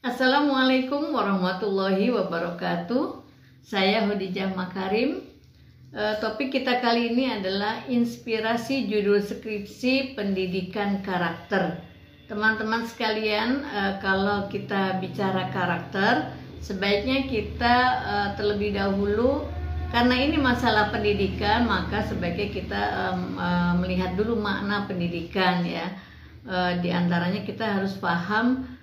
Assalamualaikum warahmatullahi wabarakatuh. Saya Khadijah Makarim. Topik kita kali ini adalah inspirasi judul skripsi pendidikan karakter. Teman-teman sekalian, kalau kita bicara karakter, sebaiknya kita terlebih dahulu, karena ini masalah pendidikan, maka sebaiknya kita melihat dulu makna pendidikan ya. Di antaranya kita harus paham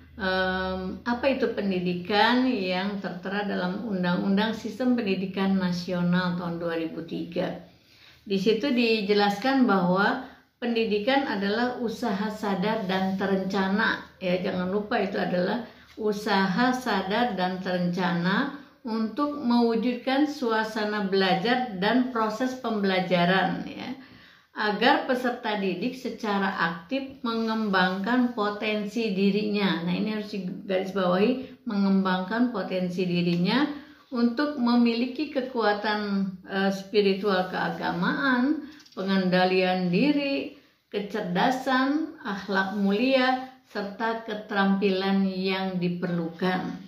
apa itu pendidikan yang tertera dalam Undang-Undang Sistem Pendidikan Nasional tahun 2003. Di situ dijelaskan bahwa pendidikan adalah usaha sadar dan terencana. Ya, jangan lupa itu adalah usaha sadar dan terencana untuk mewujudkan suasana belajar dan proses pembelajaran ya, agar peserta didik secara aktif mengembangkan potensi dirinya. Nah, ini harus digarisbawahi, mengembangkan potensi dirinya untuk memiliki kekuatan spiritual keagamaan, pengendalian diri, kecerdasan, akhlak mulia, serta keterampilan yang diperlukan.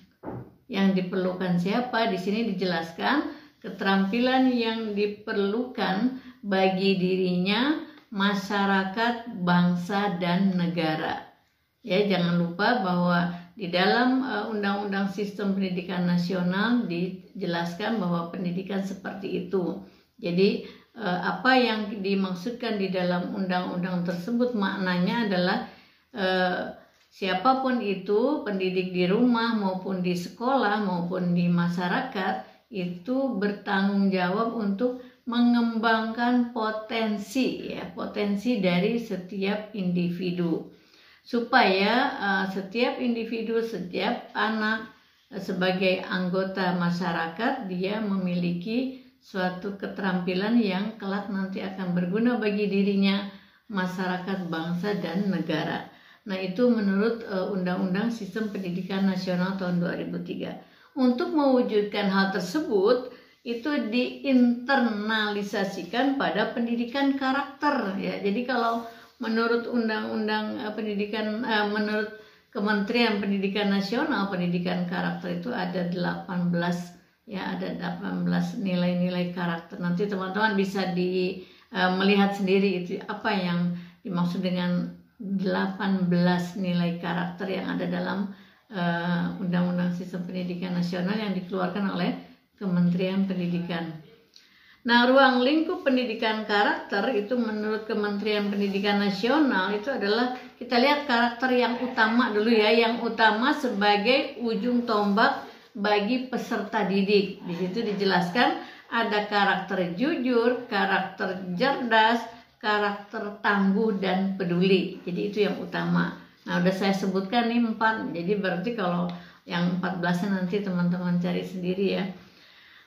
Yang diperlukan siapa? Di sini dijelaskan keterampilan yang diperlukan bagi dirinya, masyarakat, bangsa, dan negara. Ya, jangan lupa bahwa di dalam Undang-Undang Sistem Pendidikan Nasional dijelaskan bahwa pendidikan seperti itu. Jadi apa yang dimaksudkan di dalam undang-undang tersebut maknanya adalah siapapun itu, pendidik di rumah maupun di sekolah maupun di masyarakat, itu bertanggung jawab untuk mengembangkan potensi ya, potensi dari setiap individu, supaya setiap individu, setiap anak sebagai anggota masyarakat dia memiliki suatu keterampilan yang kelak nanti akan berguna bagi dirinya, masyarakat, bangsa, dan negara. Nah, itu menurut Undang-Undang Sistem Pendidikan Nasional tahun 2003. Untuk mewujudkan hal tersebut, itu diinternalisasikan pada pendidikan karakter ya. Jadi kalau menurut Undang-Undang Pendidikan, menurut Kementerian Pendidikan Nasional, pendidikan karakter itu ada 18 ya, ada 18 nilai-nilai karakter. Nanti teman-teman bisa melihat sendiri itu apa yang dimaksud dengan 18 nilai karakter yang ada dalam Undang-Undang Sistem Pendidikan Nasional yang dikeluarkan oleh Kementerian Pendidikan. Nah, ruang lingkup pendidikan karakter itu menurut Kementerian Pendidikan Nasional itu adalah, kita lihat karakter yang utama dulu ya, yang utama sebagai ujung tombak bagi peserta didik. Di situ dijelaskan ada karakter jujur, karakter cerdas, karakter tangguh, dan peduli. Jadi itu yang utama. Nah, udah saya sebutkan nih 4. Jadi berarti kalau yang 14-nya nanti teman-teman cari sendiri ya.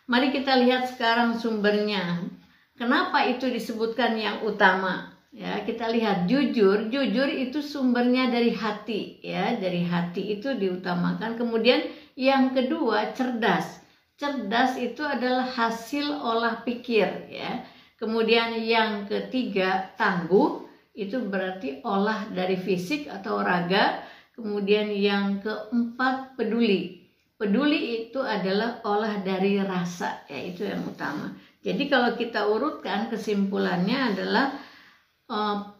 Mari kita lihat sekarang sumbernya. Kenapa itu disebutkan yang utama? Ya, kita lihat jujur. Jujur itu sumbernya dari hati ya, dari hati itu diutamakan. Kemudian yang kedua cerdas. Cerdas itu adalah hasil olah pikir ya. Kemudian yang ketiga tangguh, itu berarti olah dari fisik atau raga. Kemudian yang keempat peduli. Peduli itu adalah olah dari rasa, ya, itu yang utama. Jadi kalau kita urutkan, kesimpulannya adalah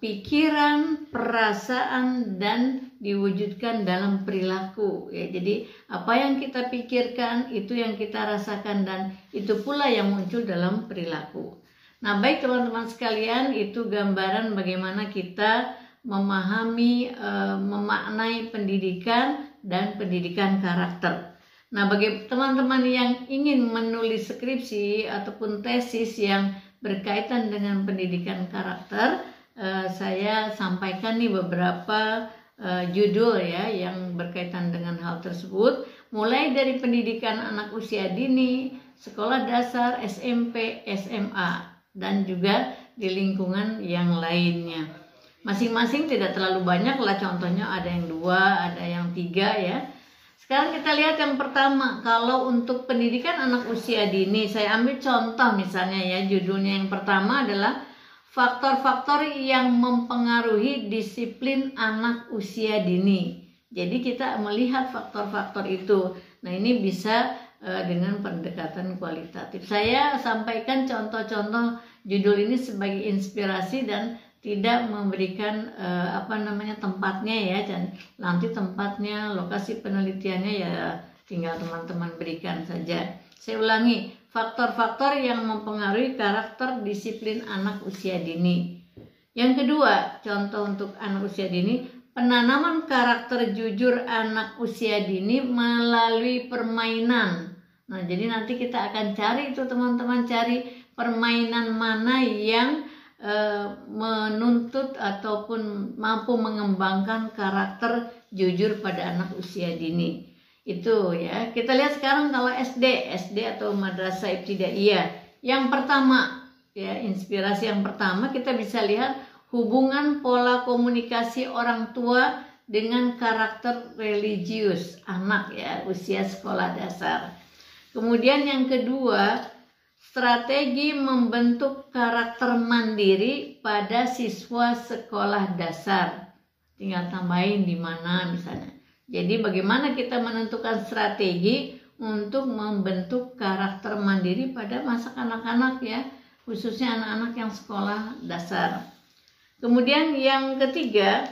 pikiran, perasaan, dan diwujudkan dalam perilaku. Ya, jadi apa yang kita pikirkan itu yang kita rasakan, dan itu pula yang muncul dalam perilaku. Nah, baik teman-teman sekalian, itu gambaran bagaimana kita memahami, memaknai pendidikan dan pendidikan karakter. Nah, bagi teman-teman yang ingin menulis skripsi ataupun tesis yang berkaitan dengan pendidikan karakter, saya sampaikan nih beberapa judul ya yang berkaitan dengan hal tersebut, mulai dari pendidikan anak usia dini, sekolah dasar, SMP, SMA, dan juga di lingkungan yang lainnya. Masing-masing tidak terlalu banyak lah, contohnya ada yang 2, ada yang 3 ya. Sekarang kita lihat yang pertama, kalau untuk pendidikan anak usia dini, saya ambil contoh misalnya ya, judulnya yang pertama adalah faktor-faktor yang mempengaruhi disiplin anak usia dini. Jadi kita melihat faktor-faktor itu. Nah, ini bisa dengan pendekatan kualitatif. Saya sampaikan contoh-contoh judul ini sebagai inspirasi dan tidak memberikan tempatnya ya, dan nanti tempatnya, lokasi penelitiannya ya tinggal teman-teman berikan saja. Saya ulangi, faktor-faktor yang mempengaruhi karakter disiplin anak usia dini. Yang kedua, contoh untuk anak usia dini, penanaman karakter jujur anak usia dini melalui permainan. Nah, jadi nanti kita akan cari itu teman-teman, cari permainan mana yang menuntut ataupun mampu mengembangkan karakter jujur pada anak usia dini. Itu ya. Kita lihat sekarang kalau SD atau madrasah ibtidaiyah. Yang pertama ya, inspirasi yang pertama kita bisa lihat hubungan pola komunikasi orang tua dengan karakter religius anak ya, usia sekolah dasar. Kemudian yang kedua, strategi membentuk karakter mandiri pada siswa sekolah dasar. Tinggal tambahin di mana misalnya. Jadi bagaimana kita menentukan strategi untuk membentuk karakter mandiri pada masa anak-anak ya, khususnya anak-anak yang sekolah dasar. Kemudian yang ketiga,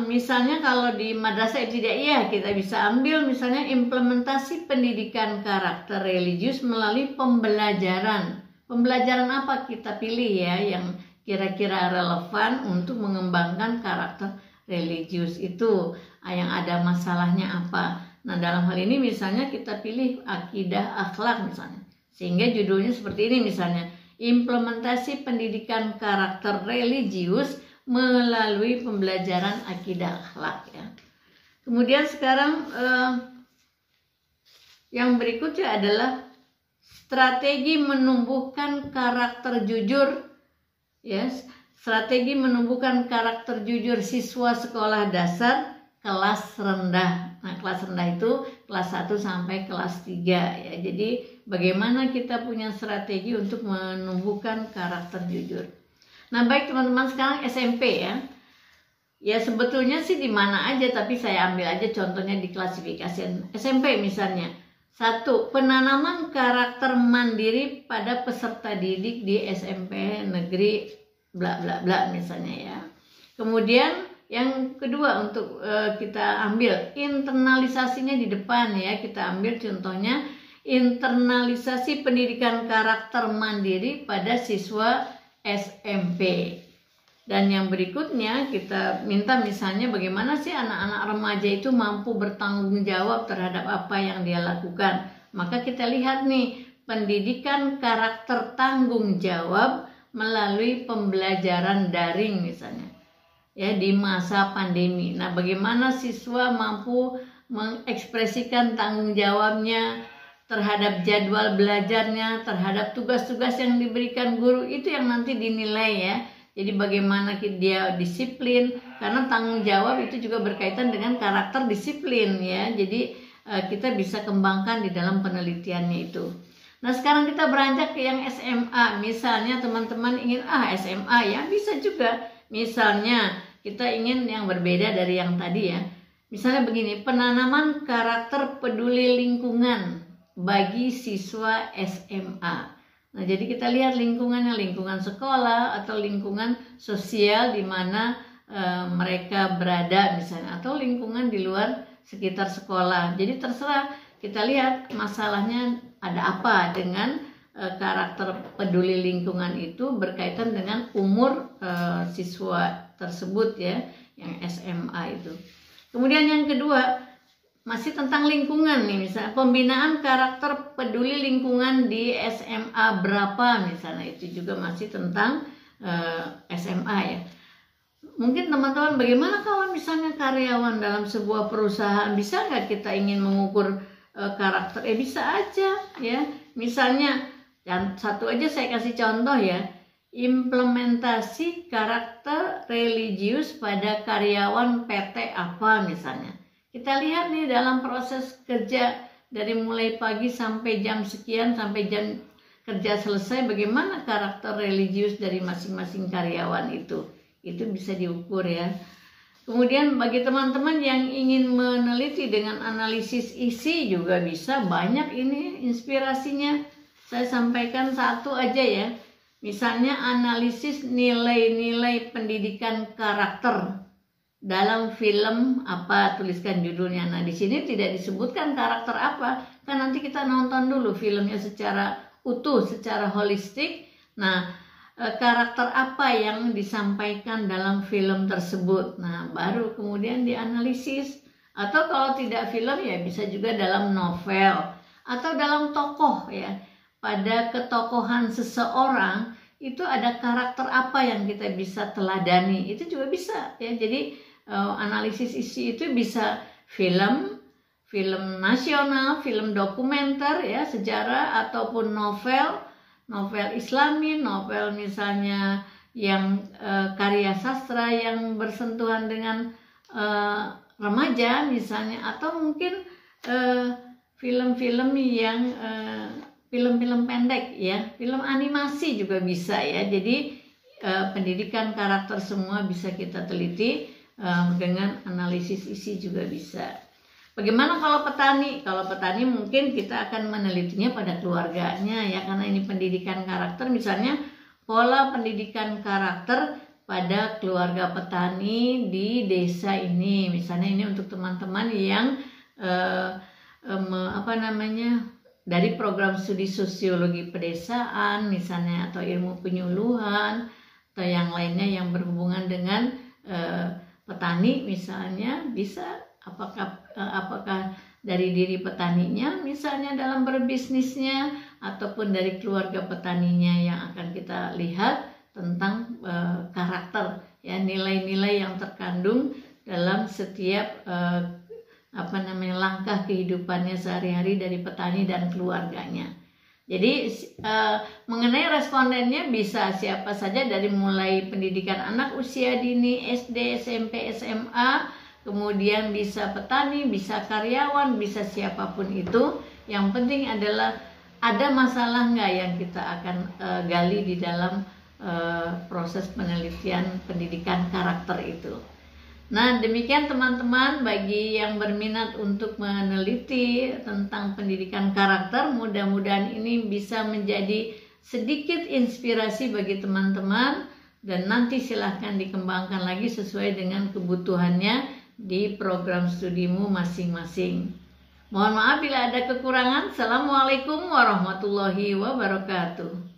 misalnya kalau di madrasah ibtidaiyah kita bisa ambil misalnya implementasi pendidikan karakter religius melalui pembelajaran. Pembelajaran apa kita pilih ya yang kira-kira relevan untuk mengembangkan karakter religius itu, yang ada masalahnya apa. Nah, dalam hal ini misalnya kita pilih akidah akhlak misalnya. Sehingga judulnya seperti ini misalnya, implementasi pendidikan karakter religius melalui pembelajaran akidah akhlak ya. Kemudian sekarang yang berikutnya adalah strategi menumbuhkan karakter jujur ya, strategi menumbuhkan karakter jujur siswa sekolah dasar kelas rendah. Nah, kelas rendah itu kelas 1 sampai kelas 3 ya. Jadi bagaimana kita punya strategi untuk menumbuhkan karakter jujur. Nah, baik teman-teman, sekarang SMP ya. Ya sebetulnya sih di mana aja, tapi saya ambil aja contohnya di klasifikasi SMP misalnya. 1. Penanaman karakter mandiri pada peserta didik di SMP negeri bla bla bla misalnya ya. Kemudian yang kedua untuk kita ambil internalisasinya di depan ya. Kita ambil contohnya internalisasi pendidikan karakter mandiri pada siswa SMP. Dan yang berikutnya kita minta misalnya bagaimana sih anak-anak remaja itu mampu bertanggung jawab terhadap apa yang dia lakukan. Maka kita lihat nih, pendidikan karakter tanggung jawab melalui pembelajaran daring misalnya ya di masa pandemi. Nah, bagaimana siswa mampu mengekspresikan tanggung jawabnya terhadap jadwal belajarnya, terhadap tugas-tugas yang diberikan guru, itu yang nanti dinilai ya. Jadi bagaimana dia disiplin, karena tanggung jawab itu juga berkaitan dengan karakter disiplin ya. Jadi kita bisa kembangkan di dalam penelitiannya itu. Nah, sekarang kita beranjak ke yang SMA. Misalnya teman-teman ingin SMA ya, bisa juga. Misalnya kita ingin yang berbeda dari yang tadi ya. Misalnya begini, penanaman karakter peduli lingkungan bagi siswa SMA. Nah, jadi kita lihat lingkungannya, lingkungan sekolah atau lingkungan sosial di mana mereka berada misalnya, atau lingkungan di luar sekitar sekolah. Jadi terserah, kita lihat masalahnya ada apa dengan karakter peduli lingkungan itu berkaitan dengan umur siswa tersebut ya, yang SMA itu. Kemudian yang kedua, masih tentang lingkungan nih, misalnya pembinaan karakter peduli lingkungan di SMA berapa misalnya, itu juga masih tentang SMA ya. Mungkin teman-teman, bagaimana kalau misalnya karyawan dalam sebuah perusahaan, bisa nggak kita ingin mengukur karakter? Bisa aja ya. Misalnya, dan satu aja saya kasih contoh ya, implementasi karakter religius pada karyawan PT apa misalnya. Kita lihat nih dalam proses kerja dari mulai pagi sampai jam sekian, sampai jam kerja selesai, bagaimana karakter religius dari masing-masing karyawan itu bisa diukur ya. Kemudian bagi teman-teman yang ingin meneliti dengan analisis isi juga bisa, banyak ini inspirasinya. Saya sampaikan satu aja ya. Misalnya analisis nilai-nilai pendidikan karakter dalam film apa, tuliskan judulnya. Nah, di sini tidak disebutkan karakter apa, kan nanti kita nonton dulu filmnya secara utuh, secara holistik. Nah, karakter apa yang disampaikan dalam film tersebut. Nah, baru kemudian dianalisis. Atau kalau tidak film ya bisa juga dalam novel atau dalam tokoh ya. Pada ketokohan seseorang itu ada karakter apa yang kita bisa teladani. Itu juga bisa ya. Jadi analisis isi itu bisa film nasional, film dokumenter ya, sejarah, ataupun novel Islami, novel misalnya yang karya sastra yang bersentuhan dengan remaja misalnya, atau mungkin film-film yang film-film pendek ya, film animasi juga bisa ya. Jadi pendidikan karakter semua bisa kita teliti dengan analisis isi juga bisa. Bagaimana kalau petani? Kalau petani mungkin kita akan menelitinya pada keluarganya ya, karena ini pendidikan karakter. Misalnya pola pendidikan karakter pada keluarga petani di desa ini. Misalnya ini untuk teman-teman yang dari program studi sosiologi pedesaan misalnya, atau ilmu penyuluhan, atau yang lainnya yang berhubungan dengan petani misalnya, bisa apakah dari diri petaninya misalnya dalam berbisnisnya, ataupun dari keluarga petaninya yang akan kita lihat tentang karakter ya, nilai-nilai yang terkandung dalam setiap langkah kehidupannya sehari-hari dari petani dan keluarganya. Jadi mengenai respondennya bisa siapa saja, dari mulai pendidikan anak usia dini, SD, SMP, SMA, kemudian bisa petani, bisa karyawan, bisa siapapun itu. Yang penting adalah ada masalah nggak yang kita akan gali di dalam proses penelitian pendidikan karakter itu. Nah, demikian teman-teman, bagi yang berminat untuk meneliti tentang pendidikan karakter, mudah-mudahan ini bisa menjadi sedikit inspirasi bagi teman-teman, dan nanti silahkan dikembangkan lagi sesuai dengan kebutuhannya di program studimu masing-masing. Mohon maaf bila ada kekurangan. Assalamualaikum warahmatullahi wabarakatuh.